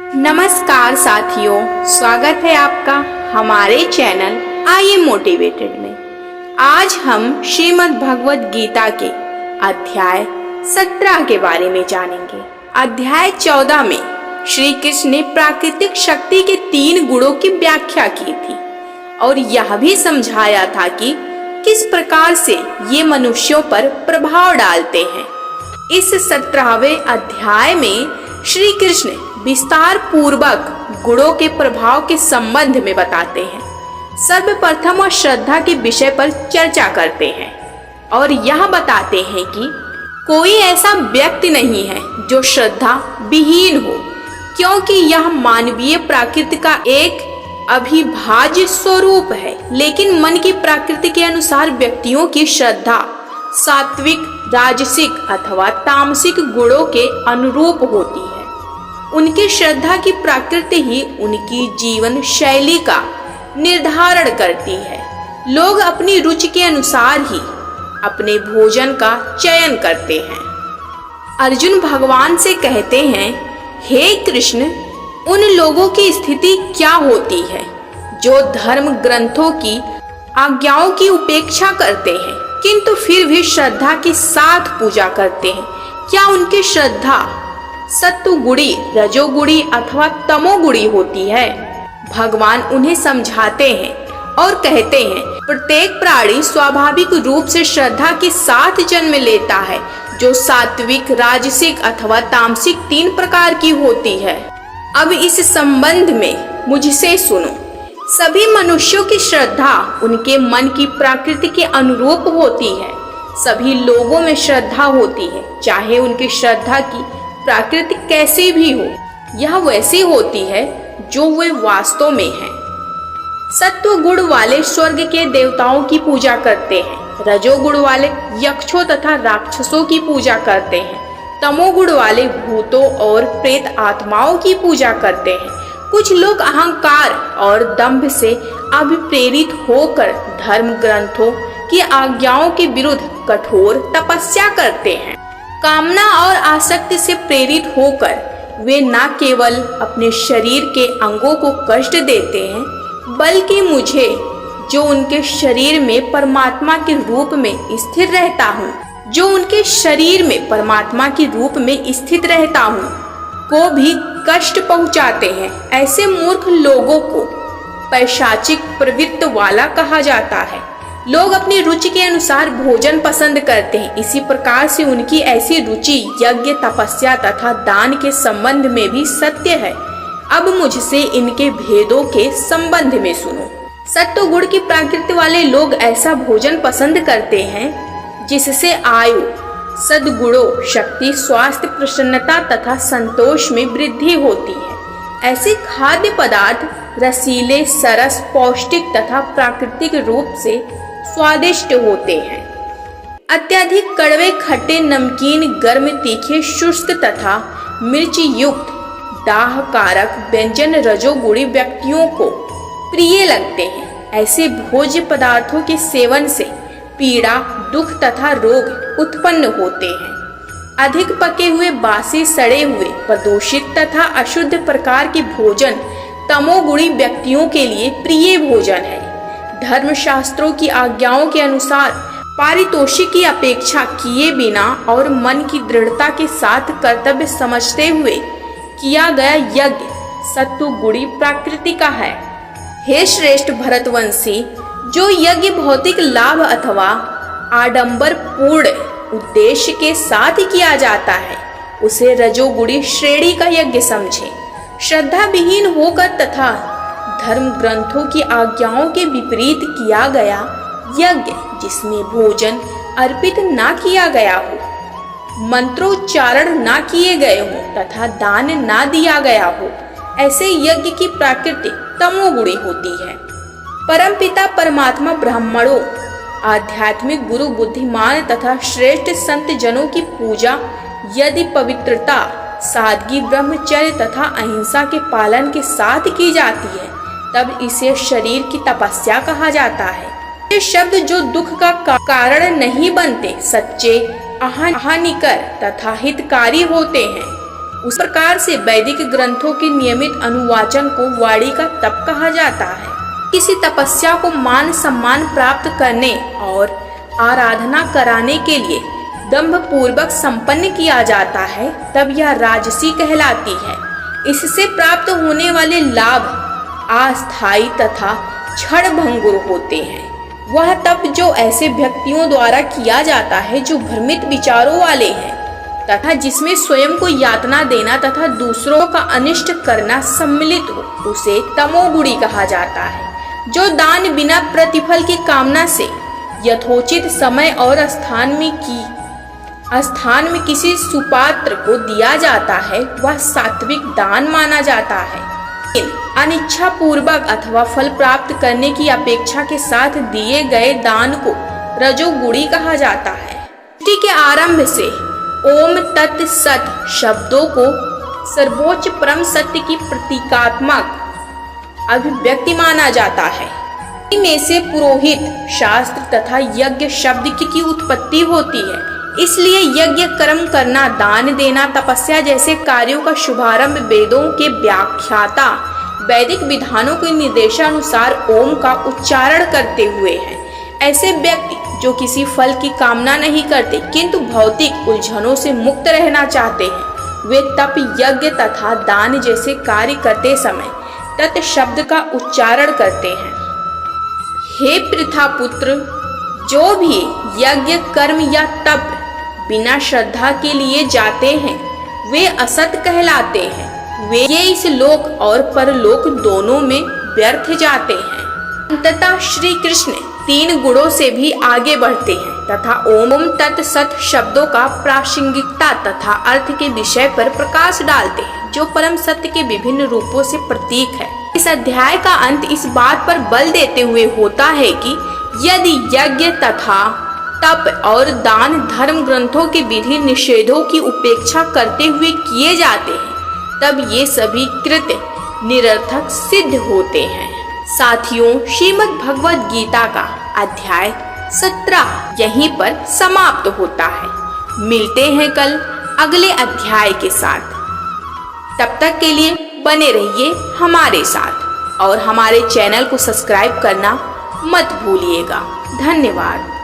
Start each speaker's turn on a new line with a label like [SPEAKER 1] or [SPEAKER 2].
[SPEAKER 1] नमस्कार साथियों, स्वागत है आपका हमारे चैनल आइए मोटिवेटेड में। आज हम श्रीमद् भगवद गीता के अध्याय 17 के बारे में जानेंगे। अध्याय 14 में श्री कृष्ण ने प्राकृतिक शक्ति के 3 गुणों की व्याख्या की थी और यह भी समझाया था कि किस प्रकार से ये मनुष्यों पर प्रभाव डालते हैं। इस 17वें अध्याय में श्री कृष्ण विस्तार पूर्वक गुणों के प्रभाव के संबंध में बताते हैं। सर्वप्रथम और श्रद्धा के विषय पर चर्चा करते हैं और यह बताते हैं कि कोई ऐसा व्यक्ति नहीं है जो श्रद्धा विहीन हो, क्योंकि यह मानवीय प्रकृति का एक अविभाज्य स्वरूप है। लेकिन मन की प्रकृति के अनुसार व्यक्तियों की श्रद्धा सात्विक, राजसिक अथवा तामसिक गुणों के अनुरूप होती है। उनकी श्रद्धा की प्रकृति ही उनकी जीवन शैली का निर्धारण करती है। लोग अपनी रुचि के अनुसार ही अपने भोजन का चयन करते हैं। अर्जुन भगवान से कहते हैं, हे कृष्ण, उन लोगों की स्थिति क्या होती है जो धर्म ग्रंथों की आज्ञाओं की उपेक्षा करते हैं किंतु फिर भी श्रद्धा के साथ पूजा करते हैं। क्या उनकी श्रद्धा सत्वगुणी, रजोगुणी अथवा तमोगुणी होती है? भगवान उन्हें समझाते हैं और कहते हैं, प्रत्येक प्राणी स्वाभाविक रूप से श्रद्धा के साथ जन्म लेता है, जो सात्विक, राजसिक अथवा तामसिक 3 प्रकार की होती है। अब इस संबंध में मुझसे सुनो। सभी मनुष्यों की श्रद्धा उनके मन की प्रकृति के अनुरूप होती है। सभी लोगों में श्रद्धा होती है, चाहे उनकी श्रद्धा की प्रकृति कैसी भी हो। यह वैसी होती है जो वे वास्तव में है। सत्व गुण वाले स्वर्ग के देवताओं की पूजा करते हैं। रजोगुण वाले यक्षों तथा राक्षसों की पूजा करते हैं। तमोगुण वाले भूतों और प्रेत आत्माओं की पूजा करते हैं। कुछ लोग अहंकार और दंभ से अभिप्रेरित होकर धर्म ग्रंथों की आज्ञाओं के विरुद्ध कठोर तपस्या करते हैं। कामना और आसक्ति से प्रेरित होकर वे न केवल अपने शरीर के अंगों को कष्ट देते हैं, बल्कि मुझे, जो उनके शरीर में परमात्मा के रूप में स्थिर रहता हूँ, रहता हूँ, को भी कष्ट पहुँचाते हैं। ऐसे मूर्ख लोगों को पैशाचिक प्रवृत्ति वाला कहा जाता है। लोग अपनी रुचि के अनुसार भोजन पसंद करते हैं। इसी प्रकार से उनकी ऐसी रुचि यज्ञ, तपस्या तथा दान के संबंध में भी सत्य है। अब मुझसे इनके भेदों के संबंध में सुनो। सत्व गुण की प्रकृति वाले लोग ऐसा भोजन पसंद करते हैं जिससे आयु, सद्गुणों, शक्ति, स्वास्थ्य, प्रसन्नता तथा संतोष में वृद्धि होती है। ऐसे खाद्य पदार्थ रसीले, सरस, पौष्टिक तथा प्राकृतिक रूप से स्वादिष्ट होते हैं। अत्यधिक कड़वे, खट्टे, नमकीन, गर्म, तीखे, शुष्क तथा मिर्च युक्त दाहकारक व्यंजन रजोगुणी व्यक्तियों को प्रिय लगते हैं। ऐसे भोज्य पदार्थों के सेवन से पीड़ा, दुख तथा रोग उत्पन्न होते हैं। अधिक पके हुए, बासी, सड़े हुए, प्रदूषित तथा अशुद्ध प्रकार के भोजन तमोगुणी व्यक्तियों के लिए प्रिय भोजन है। धर्मशास्त्रों की आज्ञाओं के अनुसार पारितोषिक की अपेक्षा किए बिना और मन की दृढ़ता के साथ कर्तव्य समझते हुए किया गया यज्ञ सत्वगुणी प्रकृति का है। हे श्रेष्ठ भरतवंशी, जो यज्ञ भौतिक लाभ अथवा आडंबर पूर्ण उद्देश्य के साथ किया जाता है, उसे रजोगुणी श्रेणी का यज्ञ समझें। श्रद्धा विहीन होकर तथा धर्म ग्रंथों की आज्ञाओं के विपरीत किया गया यज्ञ, जिसमें भोजन अर्पित न किया गया हो, मंत्रोच्चारण न किए गए हो तथा दान न दिया गया हो, ऐसे यज्ञ की प्रकृति तमोगुणी होती है। परमपिता परमात्मा ब्राह्मणों, आध्यात्मिक गुरु, बुद्धिमान तथा श्रेष्ठ संत जनों की पूजा यदि पवित्रता, सादगी, ब्रह्मचर्य तथा अहिंसा के पालन के साथ की जाती है, तब इसे शरीर की तपस्या कहा जाता है। ये शब्द जो दुख का कारण नहीं बनते, सच्चे, हानिकर तथा हितकारी होते हैं, उस प्रकार से वैदिक ग्रंथों के नियमित अनुवाचन को वाणी का तप कहा जाता है। किसी तपस्या को मान सम्मान प्राप्त करने और आराधना कराने के लिए दंभ पूर्वक संपन्न किया जाता है, तब यह राजसी कहलाती है। इससे प्राप्त होने वाले लाभ अस्थायी तथा क्षणभंगुर होते हैं। वह तप जो ऐसे व्यक्तियों द्वारा किया जाता है जो भ्रमित विचारों वाले हैं तथा जिसमें स्वयं को यातना देना तथा दूसरों का अनिष्ट करना सम्मिलित हो, उसे तमोगुणी कहा जाता है। जो दान बिना प्रतिफल की कामना से यथोचित समय और स्थान में किसी सुपात्र को दिया जाता है, वह सात्विक दान माना जाता है। अनिच्छा पूर्वक अथवा फल प्राप्त करने की अपेक्षा के साथ दिए गए दान को रजोगुणी कहा जाता है। सृष्टि के आरंभ से ओम तत् सत शब्दों को सर्वोच्च परम सत्य की प्रतीकात्मक अभिव्यक्ति माना जाता है। इनमें से पुरोहित, शास्त्र तथा यज्ञ शब्द की उत्पत्ति होती है। इसलिए यज्ञ कर्म करना, दान देना, तपस्या जैसे कार्यों का शुभारंभ वेदों के व्याख्याता वैदिक विधानों के निर्देशानुसार ओम का उच्चारण करते हुए है। ऐसे व्यक्ति जो किसी फल की कामना नहीं करते किंतु भौतिक उलझनों से मुक्त रहना चाहते हैं, वे तप, यज्ञ तथा दान जैसे कार्य करते समय तत् शब्द का उच्चारण करते हैं। हे पृथापुत्र, जो भी यज्ञ कर्म या तप बिना श्रद्धा के लिए जाते हैं, वे असत कहलाते हैं। वे इस लोक और परलोक दोनों में व्यर्थ जाते हैं। अंततः श्री कृष्ण 3 गुणों से भी आगे बढ़ते हैं तथा ओम तत् सत शब्दों का प्रासंगिकता तथा अर्थ के विषय पर प्रकाश डालते हैं, जो परम सत्य के विभिन्न रूपों से प्रतीक है। इस अध्याय का अंत इस बात पर बल देते हुए होता है कि यदि यज्ञ तथा तप और दान धर्म ग्रंथों के विधि निषेधों की उपेक्षा करते हुए किए जाते हैं, तब ये सभी कृत्य निरर्थक सिद्ध होते हैं। साथियों, श्रीमद् भगवद गीता का अध्याय 17 यहीं पर समाप्त होता है। मिलते हैं कल अगले अध्याय के साथ। तब तक के लिए बने रहिए हमारे साथ और हमारे चैनल को सब्सक्राइब करना मत भूलिएगा। धन्यवाद।